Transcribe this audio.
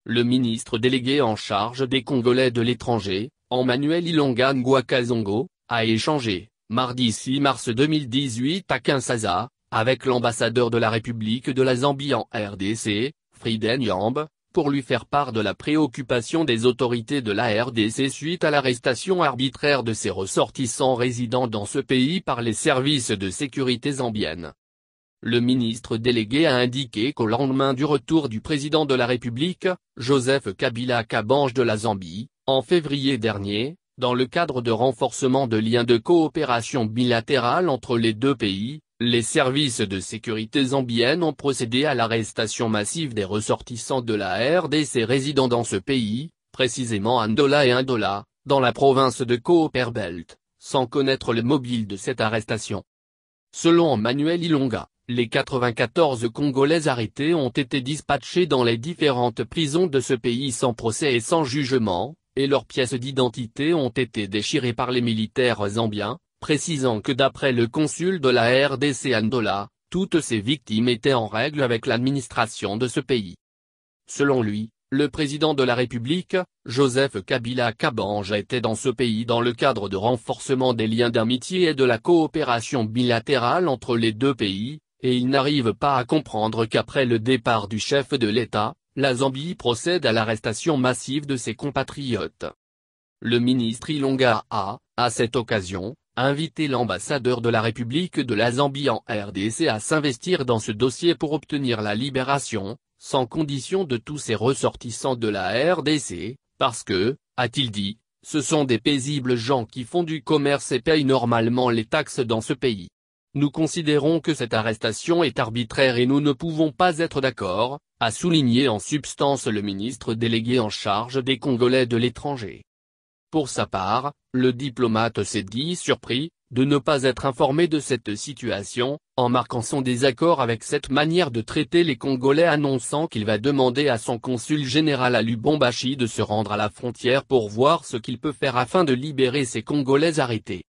Le ministre délégué en charge des Congolais de l'étranger, Emmanuel Ilonga Nguaka Zongo, a échangé, mardi 6 mars 2018 à Kinshasa, avec l'ambassadeur de la République de la Zambie en RDC, Frieden Yamb, pour lui faire part de la préoccupation des autorités de la RDC suite à l'arrestation arbitraire de ses ressortissants résidant dans ce pays par les services de sécurité zambiennes. Le ministre délégué a indiqué qu'au lendemain du retour du président de la République, Joseph Kabila Kabange de la Zambie, en février dernier, dans le cadre de renforcement de liens de coopération bilatérale entre les deux pays, les services de sécurité zambiennes ont procédé à l'arrestation massive des ressortissants de la RDC résidant dans ce pays, précisément à Ndola et Ndola, dans la province de Copperbelt, sans connaître le mobile de cette arrestation. Selon Emmanuel Ilonga, les 94 Congolais arrêtés ont été dispatchés dans les différentes prisons de ce pays sans procès et sans jugement, et leurs pièces d'identité ont été déchirées par les militaires zambiens, précisant que d'après le consul de la RDC à Ndola, toutes ces victimes étaient en règle avec l'administration de ce pays. Selon lui, le président de la République, Joseph Kabila Kabange était dans ce pays dans le cadre de renforcement des liens d'amitié et de la coopération bilatérale entre les deux pays, et il n'arrive pas à comprendre qu'après le départ du chef de l'État, la Zambie procède à l'arrestation massive de ses compatriotes. Le ministre Ilonga a, à cette occasion, invité l'ambassadeur de la République de la Zambie en RDC à s'investir dans ce dossier pour obtenir la libération, sans condition de tous ces ressortissants de la RDC, parce que, a-t-il dit, ce sont des paisibles gens qui font du commerce et payent normalement les taxes dans ce pays. Nous considérons que cette arrestation est arbitraire et nous ne pouvons pas être d'accord, a souligné en substance le ministre délégué en charge des Congolais de l'étranger. Pour sa part, le diplomate s'est dit surpris de ne pas être informé de cette situation, en marquant son désaccord avec cette manière de traiter les Congolais, annonçant qu'il va demander à son consul général à Lubumbashi de se rendre à la frontière pour voir ce qu'il peut faire afin de libérer ces Congolais arrêtés.